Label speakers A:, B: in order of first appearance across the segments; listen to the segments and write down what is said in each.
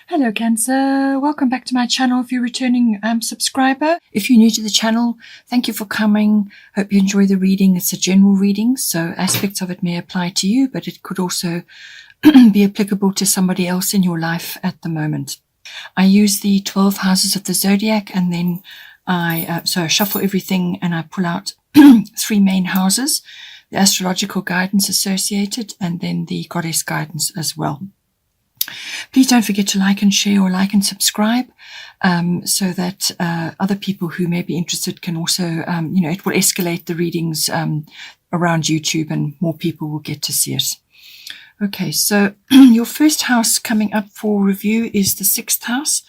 A: Hello Cancer, welcome back to my channel if you're a returning subscriber. If you're new to the channel, thank you for coming. Hope you enjoy the reading. It's a general reading, so aspects of it may apply to you, but it could also be applicable to somebody else in your life at the moment. I use the 12 houses of the zodiac, and then I shuffle everything and I pull out 3 main houses, the astrological guidance associated, and then the goddess guidance as well. Please don't forget to like and share, or like and subscribe, so that other people who may be interested can also, it will escalate the readings around YouTube and more people will get to see it. Okay, so your first house coming up for review is the 6th house.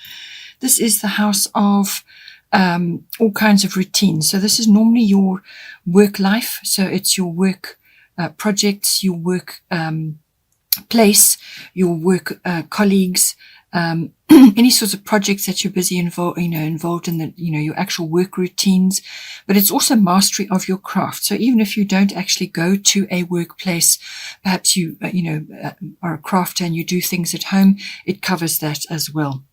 A: This is the house of all kinds of routines. So this is normally your work life. So it's your work projects, your work place, your work colleagues, any sorts of projects that you're busy involved in, the your actual work routines. But it's also mastery of your craft. So even if you don't actually go to a workplace, perhaps you are a crafter and you do things at home, it covers that as well.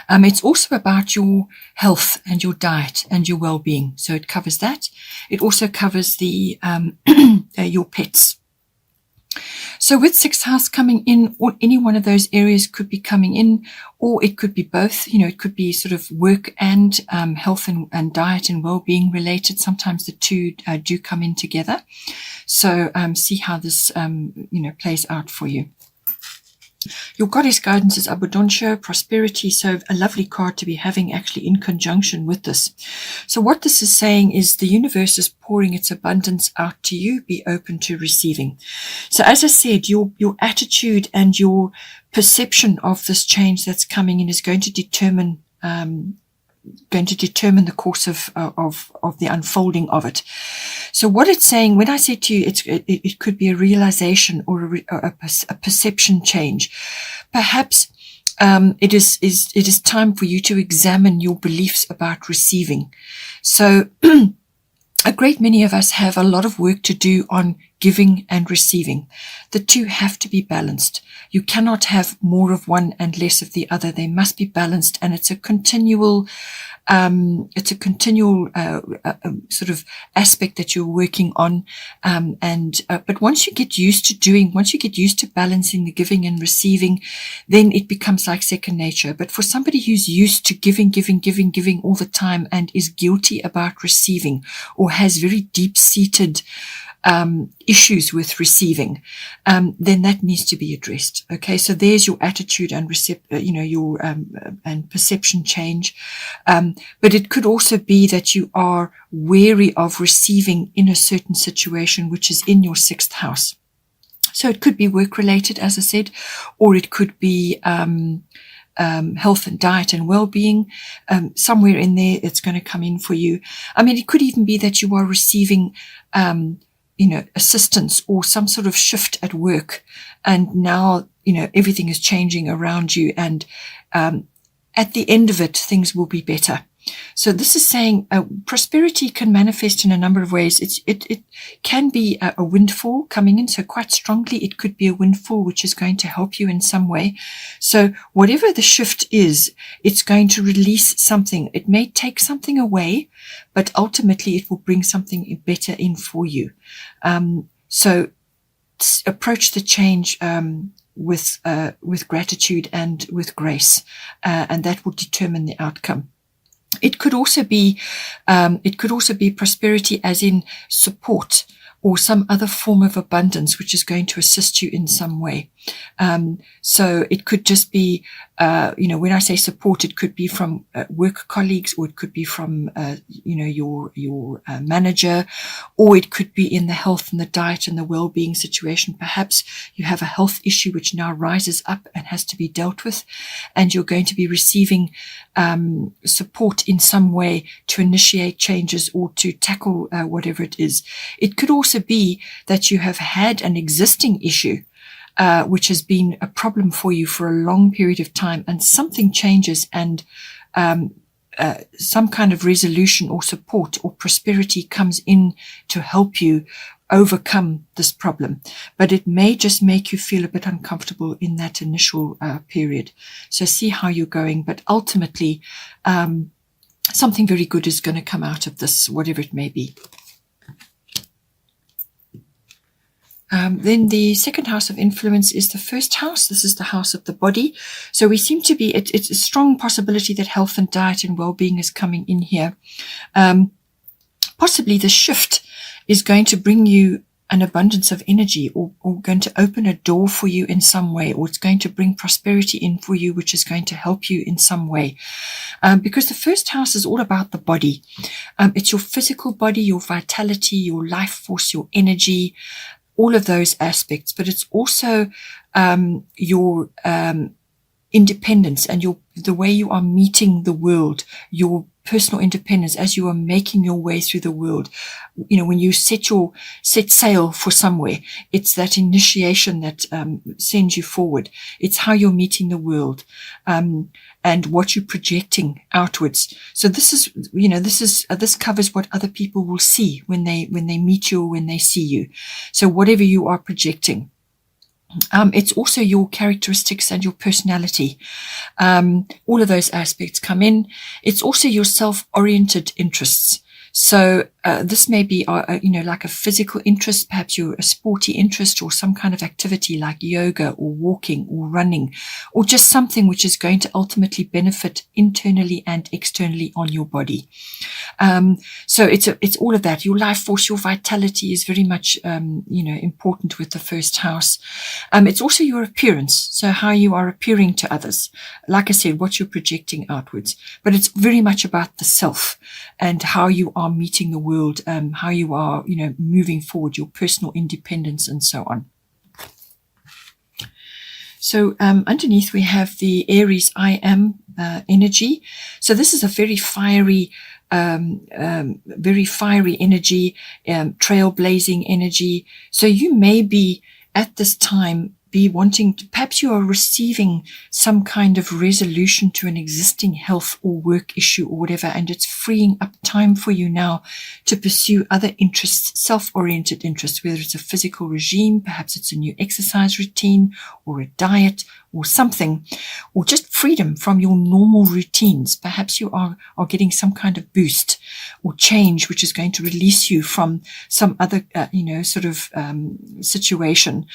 A: It's also about your health and your diet and your well-being. So it covers that. It also covers the your pets. So with 6th house coming in, or any one of those areas could be coming in, or it could be both. It could be sort of work and health and diet and well-being related. Sometimes the two do come in together. So see how this plays out for you. Your goddess guidance is Abundancia, prosperity. So a lovely card to be having actually in conjunction with this. So what this is saying is the universe is pouring its abundance out to you. Be open to receiving. So as I said, your attitude and your perception of this change that's coming in is going to determine the course of the unfolding of it. So what it's saying, when I say to you, it could be a realization or a perception change. Perhaps it is time for you to examine your beliefs about receiving. So a great many of us have a lot of work to do on giving and receiving. The two have to be balanced. You cannot have more of one and less of the other. They must be balanced, and it's a continual sort of aspect that you're working on. But once you get used to balancing the giving and receiving, then it becomes like second nature. But for somebody who's used to giving all the time and is guilty about receiving, or has very deep-seated issues with receiving, then that needs to be addressed. Okay, so there's your attitude and and perception change. But it could also be that you are wary of receiving in a certain situation, which is in your 6th house. So it could be work related, as I said, or it could be health and diet and well-being. Somewhere in there, it's going to come in for you. I mean, it could even be that you are receiving assistance or some sort of shift at work, and now everything is changing around you, and at the end of it, things will be better. So this is saying prosperity can manifest in a number of ways. It can be a windfall coming in. So quite strongly, it could be a windfall, which is going to help you in some way. So whatever the shift is, it's going to release something. It may take something away, but ultimately it will bring something better in for you. So approach the change with gratitude and with grace, and that will determine the outcome. It could also be prosperity as in support, or some other form of abundance which is going to assist you in some way. So it could just be, when I say support, it could be from work colleagues, or it could be from, your manager, or it could be in the health and the diet and the well-being situation. Perhaps you have a health issue which now rises up and has to be dealt with, and you're going to be receiving support in some way to initiate changes or to tackle whatever it is. It could also be that you have had an existing issue which has been a problem for you for a long period of time, and something changes, and some kind of resolution or support or prosperity comes in to help you overcome this problem, but it may just make you feel a bit uncomfortable in that initial period. So see how you're going, but ultimately something very good is going to come out of this, whatever it may be. Then the second house of influence is the first house. This is the house of the body. So we seem to be, it's a strong possibility that health and diet and well-being is coming in here. Possibly the shift is going to bring you an abundance of energy, or going to open a door for you in some way, or it's going to bring prosperity in for you, which is going to help you in some way. Because the first house is all about the body. It's your physical body, your vitality, your life force, your energy, all of those aspects, but it's also your independence and the way you are meeting the world, your personal independence as you are making your way through the world. You know, when you set sail for somewhere, it's that initiation that sends you forward. It's how you're meeting the world, and what you're projecting outwards. So this covers what other people will see when they meet you or when they see you. So whatever you are projecting. It's also your characteristics and your personality. All of those aspects come in. It's also your self-oriented interests. So this may be, like a physical interest. Perhaps you're a sporty interest, or some kind of activity like yoga or walking or running, or just something which is going to ultimately benefit internally and externally on your body. So it's all of that. Your life force, your vitality is very much, important with the first house. It's also your appearance. So how you are appearing to others. Like I said, what you're projecting outwards, but it's very much about the self and how you are meeting the world, how you are, moving forward, your personal independence and so on. So underneath we have the Aries I am energy. So this is a very fiery energy, trailblazing energy. So you may be at this time be wanting to, perhaps you are receiving some kind of resolution to an existing health or work issue or whatever, and it's freeing up time for you now to pursue other interests, self-oriented interests, whether it's a physical regime, perhaps it's a new exercise routine or a diet or something, or just freedom from your normal routines. Perhaps you are getting some kind of boost or change, which is going to release you from some other, situation,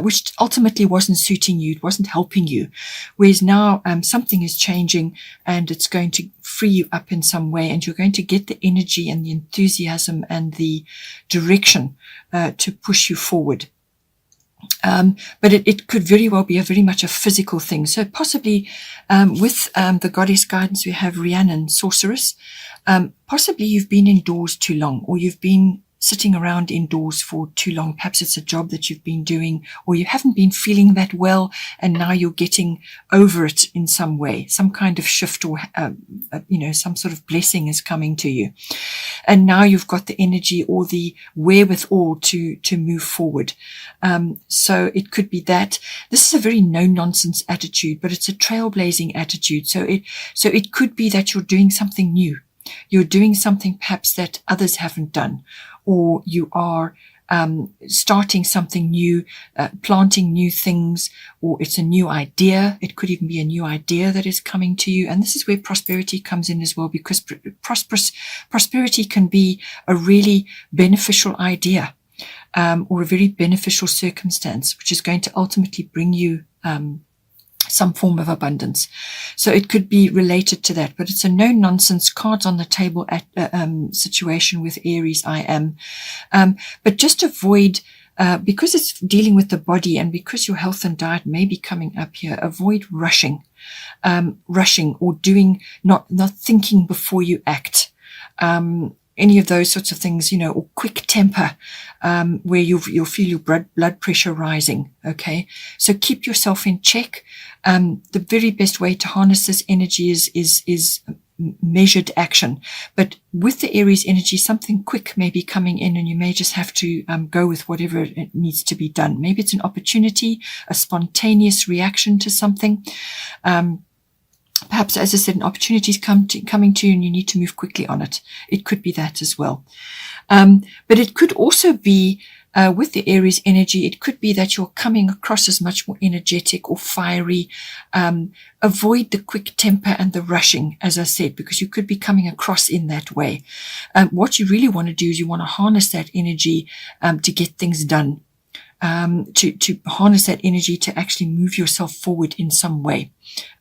A: which ultimately wasn't suiting you. It wasn't helping you. Whereas now, something is changing and it's going to free you up in some way, and you're going to get the energy and the enthusiasm and the direction, to push you forward. But it could very well be very much a physical thing. So possibly with the goddess guidance, we have Rhiannon, sorceress. Possibly you've been indoors too long, or you've been sitting around indoors for too long. Perhaps it's a job that you've been doing, or you haven't been feeling that well, and now you're getting over it in some way. Some kind of shift or, some sort of blessing is coming to you. And now you've got the energy or the wherewithal to move forward. So it could be that. This is a very no-nonsense attitude, but it's a trailblazing attitude. So it could be that you're doing something new. You're doing something perhaps that others haven't done, or you are starting something new, planting new things, or it's a new idea. It could even be a new idea that is coming to you. And this is where prosperity comes in as well, because prosperity can be a really beneficial idea, or a very beneficial circumstance, which is going to ultimately bring you some form of abundance. So it could be related to that, but it's a no-nonsense, cards on the table situation with Aries I am. But just avoid, because it's dealing with the body, and because your health and diet may be coming up here, avoid rushing or doing, not thinking before you act. Any of those sorts of things, or quick temper, where you'll feel your blood pressure rising. Okay. So keep yourself in check. The very best way to harness this energy is measured action. But with the Aries energy, something quick may be coming in, and you may just have to go with whatever it needs to be done. Maybe it's an opportunity, a spontaneous reaction to something. Perhaps, as I said, an opportunity is coming to you and you need to move quickly on it. It could be that as well. But it could also be, with the Aries energy, it could be that you're coming across as much more energetic or fiery. Avoid the quick temper and the rushing, as I said, because you could be coming across in that way. What you really want to do is you want to harness that energy to get things done. To harness that energy to actually move yourself forward in some way.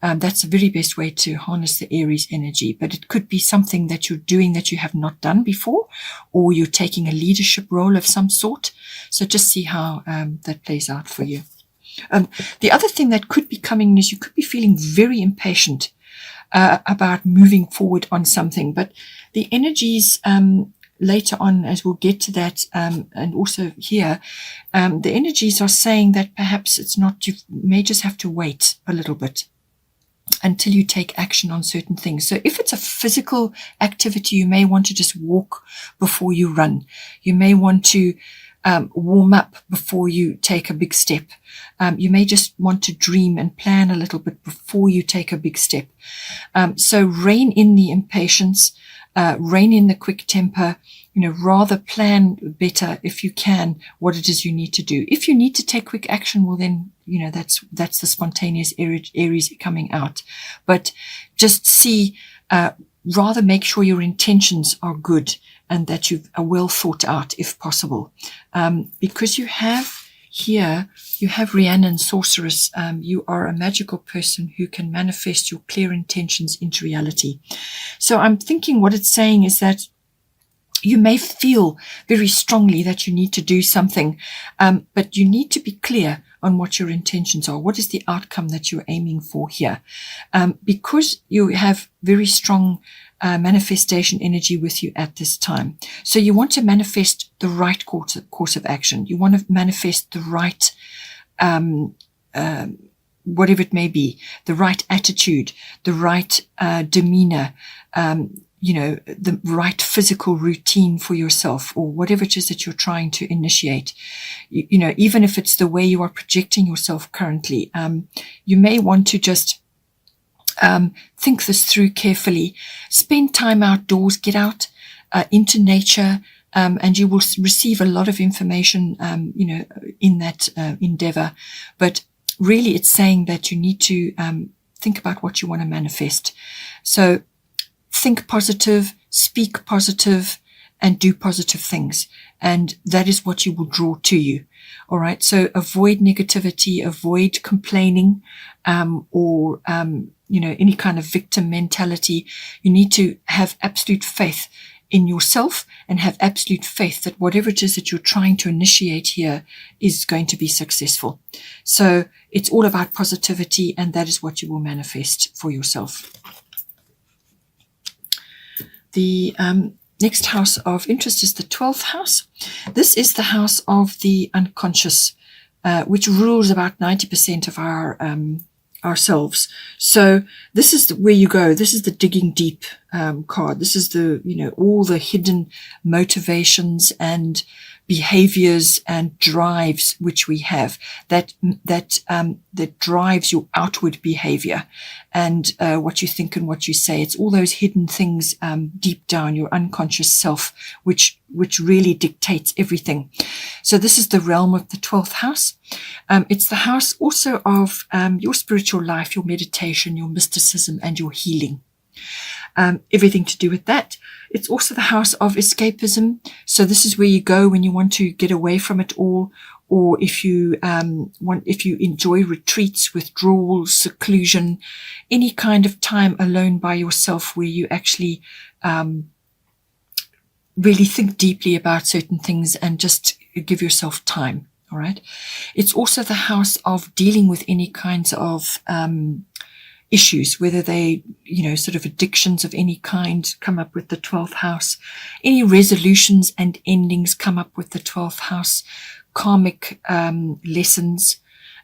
A: That's the very best way to harness the Aries energy. But it could be something that you're doing that you have not done before, or you're taking a leadership role of some sort. So just see how that plays out for you. The other thing that could be coming is you could be feeling very impatient about moving forward on something. But the energies later on, as we'll get to that, and also here, the energies are saying that perhaps it's not, you may just have to wait a little bit until you take action on certain things. So if it's a physical activity, you may want to just walk before you run. You may want to warm up before you take a big step. You may just want to dream and plan a little bit before you take a big step. So rein in the impatience, rein in the quick temper, rather plan better if you can what it is you need to do. If you need to take quick action, well then, that's the spontaneous Aries coming out. But just see, rather make sure your intentions are good and that you are well thought out if possible. Because you have Rhiannon Sorceress. You are a magical person who can manifest your clear intentions into reality. So I'm thinking what it's saying is that you may feel very strongly that you need to do something, but you need to be clear on what your intentions are. What is the outcome that you're aiming for here? Because you have very strong manifestation energy with you at this time. So you want to manifest the right course of action. You want to manifest the right, whatever it may be, the right attitude, the right demeanor, the right physical routine for yourself, or whatever it is that you're trying to initiate. Even if it's the way you are projecting yourself currently, you may want to just think this through carefully. Spend time outdoors, get out into nature, and you will receive a lot of information, in that endeavor. But really, it's saying that you need to think about what you want to manifest. So think positive, speak positive, and do positive things. And that is what you will draw to you. All right. So avoid negativity, avoid complaining, or any kind of victim mentality. You need to have absolute faith in yourself and have absolute faith that whatever it is that you're trying to initiate here is going to be successful. So it's all about positivity, and that is what you will manifest for yourself. The next house of interest is the 12th house. This is the house of the unconscious, which rules about 90% of our ourselves. So this is where you go. This is the digging deep card. This is the all the hidden motivations and behaviors and drives which we have that drives your outward behavior and what you think and what you say. It's all those hidden things deep down, your unconscious self, which really dictates everything. So this is the realm of the 12th house. It's the house also of your spiritual life, your meditation, your mysticism, and your healing. Everything to do with that. It's also the house of escapism. So this is where you go when you want to get away from it all, or if you enjoy retreats, withdrawals, seclusion, any kind of time alone by yourself where you actually really think deeply about certain things and just give yourself time. All right. It's also the house of dealing with any kinds of issues, whether they, sort of addictions of any kind come up with the 12th house. Any resolutions and endings come up with the 12th house. Karmic lessons.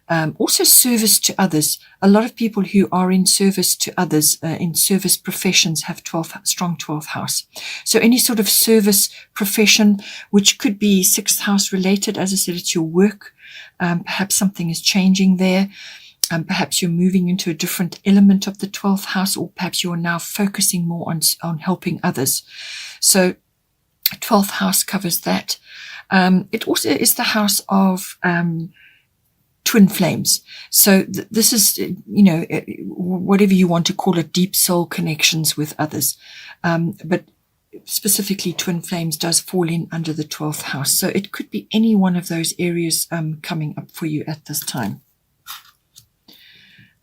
A: Also service to others. A lot of people who are in service to others, in service professions, have strong 12th house. So any sort of service profession, which could be 6th house related, as I said, it's your work. Perhaps something is changing there. Perhaps you're moving into a different element of the 12th house, or perhaps you're now focusing more on helping others. So 12th house covers that. It also is the house of twin flames. So this is, whatever you want to call it, deep soul connections with others. But specifically twin flames does fall in under the 12th house. So it could be any one of those areas coming up for you at this time.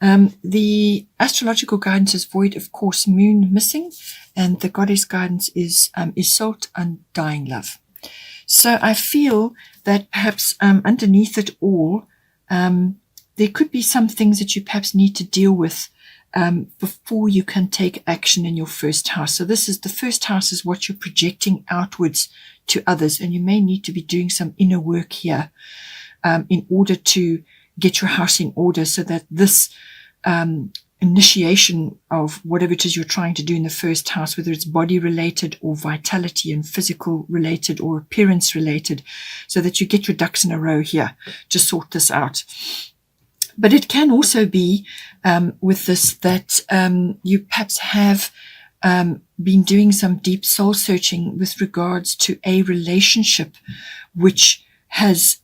A: The astrological guidance is void, of course, moon missing, and the goddess guidance is Isolde, undying love. So I feel that perhaps underneath it all, there could be some things that you perhaps need to deal with before you can take action in your first house. So this is the first house is what you're projecting outwards to others, and you may need to be doing some inner work here in order to get your house in order, so that this initiation of whatever it is you're trying to do in the first house, whether it's body related or vitality and physical related or appearance related, so that you get your ducks in a row here to sort this out. But it can also be with this that you perhaps have been doing some deep soul searching with regards to a relationship which has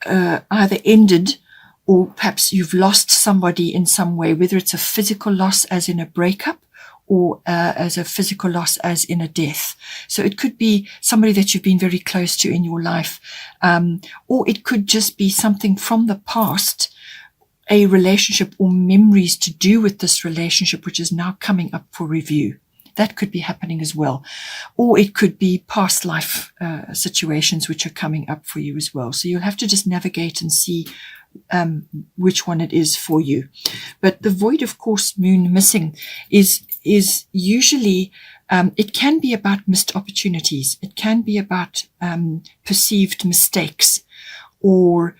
A: either ended, or perhaps you've lost somebody in some way, whether it's a physical loss as in a breakup, or as a physical loss as in a death. So it could be somebody that you've been very close to in your life, or it could just be something from the past, a relationship or memories to do with this relationship, which is now coming up for review. That could be happening as well. Or it could be past life situations which are coming up for you as well. So you'll have to just navigate and see which one it is for you. But the void, of course, moon missing is usually, it can be about missed opportunities. It can be about perceived mistakes, or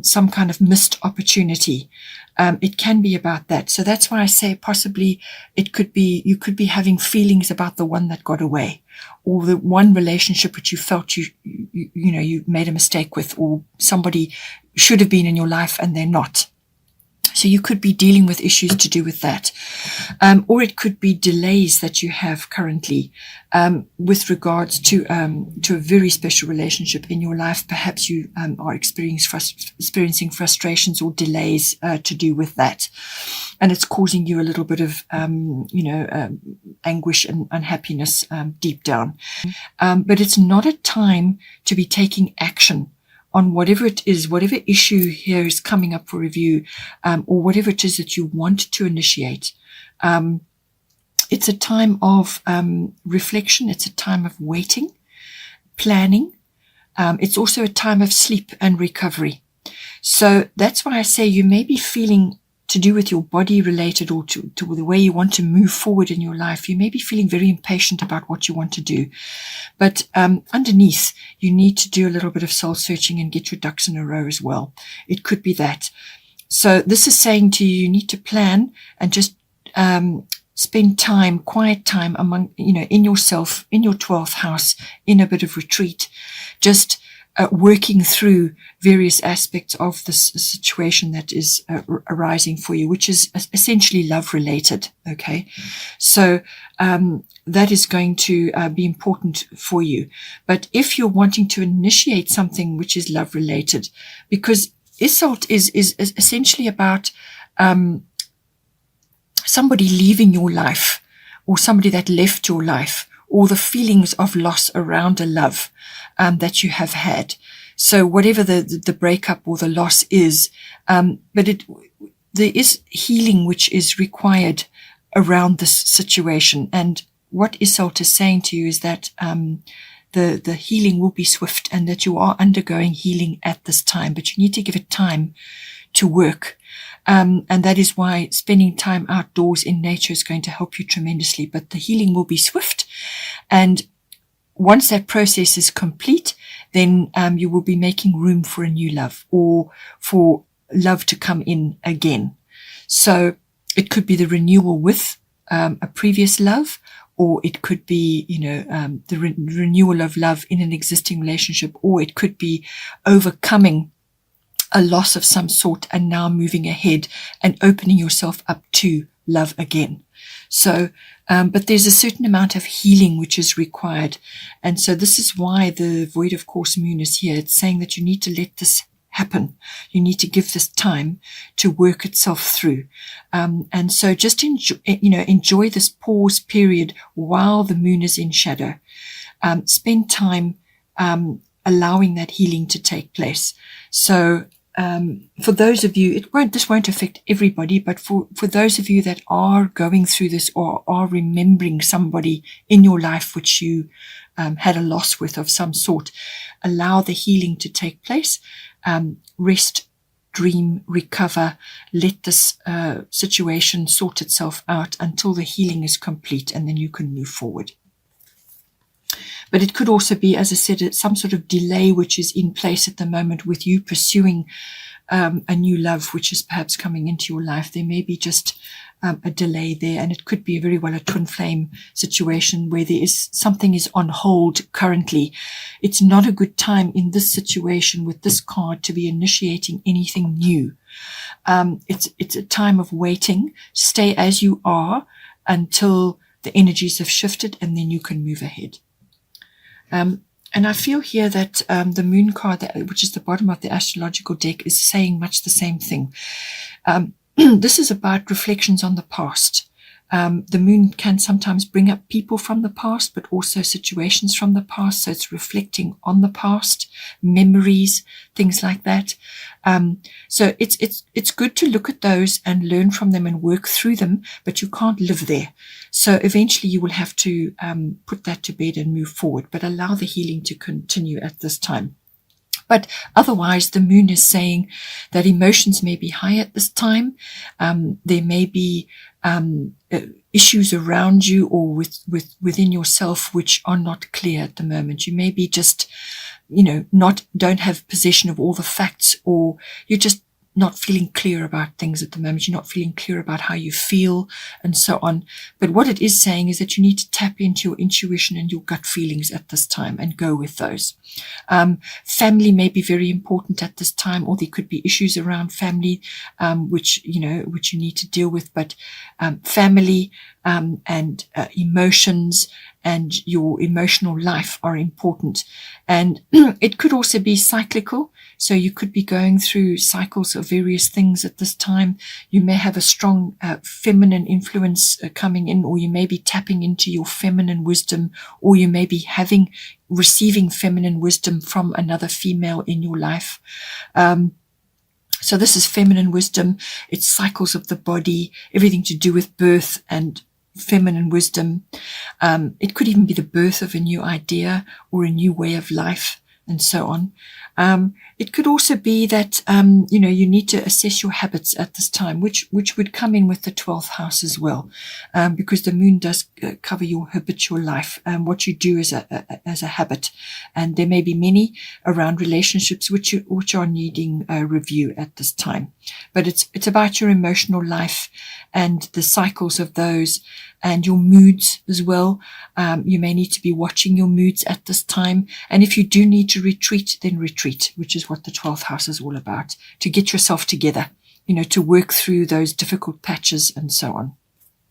A: some kind of missed opportunity. It can be about that. So that's why I say possibly you could be having feelings about the one that got away, or the one relationship which you felt you made a mistake with, or somebody should have been in your life and they're not. So you could be dealing with issues to do with that. Or it could be delays that you have currently with regards to a very special relationship in your life. Perhaps you are experiencing frustrations or delays to do with that. And it's causing you a little bit of, anguish and unhappiness deep down. But it's not a time to be taking action on whatever it is, whatever issue here is coming up for review, or whatever it is that you want to initiate. It's a time of reflection. It's a time of waiting, planning. It's also a time of sleep and recovery. So that's why I say you may be feeling, to do with your body related, or to the way you want to move forward in your life, you may be feeling very impatient about what you want to do. But underneath, you need to do a little bit of soul searching and get your ducks in a row as well. It could be that. So this is saying to you, you need to plan and just spend time, quiet time in yourself, in your 12th house, in a bit of retreat, just working through various aspects of this situation that is arising for you, which is essentially love related. Okay. So, that is going to be important for you. But if you're wanting to initiate something which is love related, because Isolde is essentially about, somebody leaving your life, or somebody that left your life, or the feelings of loss around a love that you have had. So whatever the breakup or the loss is, but there is healing which is required around this situation. And what Isolde is saying to you is that the healing will be swift, and that you are undergoing healing at this time, but you need to give it time to work. And that is why spending time outdoors in nature is going to help you tremendously. But the healing will be swift. And once that process is complete, then you will be making room for a new love, or for love to come in again. So it could be the renewal with a previous love, or it could be, the renewal of love in an existing relationship, or it could be overcoming a loss of some sort and now moving ahead and opening yourself up to love again. So, but there's a certain amount of healing which is required. And so this is why the Void of Course moon is here. It's saying that you need to let this happen. You need to give this time to work itself through. And so just enjoy this pause period while the moon is in shadow. Spend time allowing that healing to take place. So for those of you, this won't affect everybody, but for those of you that are going through this or are remembering somebody in your life which you had a loss with of some sort, allow the healing to take place. Rest, dream, recover, let this situation sort itself out until the healing is complete, and then you can move forward. But it could also be, as I said, some sort of delay which is in place at the moment with you pursuing a new love which is perhaps coming into your life. There may be just a delay there, and it could be very well a twin flame situation where something is on hold currently. It's not a good time in this situation with this card to be initiating anything new. It's a time of waiting. Stay as you are until the energies have shifted, and then you can move ahead. And I feel here that the moon card, which is the bottom of the astrological deck, is saying much the same thing. This is about reflections on the past. The moon can sometimes bring up people from the past, but also situations from the past. So it's reflecting on the past, memories, things like that. So it's good to look at those and learn from them and work through them, but you can't live there. So eventually you will have to put that to bed and move forward, but allow the healing to continue at this time. But otherwise, the moon is saying that emotions may be high at this time. There may be issues around you or within yourself which are not clear at the moment. You may be just, don't have possession of all the facts, or you're just not feeling clear about things at the moment. You're not feeling clear about how you feel and so on. But what it is saying is that you need to tap into your intuition and your gut feelings at this time and go with those. Family may be very important at this time, or there could be issues around family, which you need to deal with. But family and emotions and your emotional life are important. And it could also be cyclical. So you could be going through cycles of various things at this time. You may have a strong feminine influence coming in, or you may be tapping into your feminine wisdom, or you may be receiving feminine wisdom from another female in your life. So this is feminine wisdom. It's cycles of the body, everything to do with birth and feminine wisdom. It could even be the birth of a new idea or a new way of life, and so on. It could also be that, you need to assess your habits at this time, which would come in with the 12th house as well, because the moon does cover your habitual life, what you do as a habit. And there may be many around relationships which are needing a review at this time. But it's about your emotional life and the cycles of those, and your moods as well. You may need to be watching your moods at this time. And if you do need to retreat, then retreat, which is what the 12th house is all about, to get yourself together, to work through those difficult patches and so on.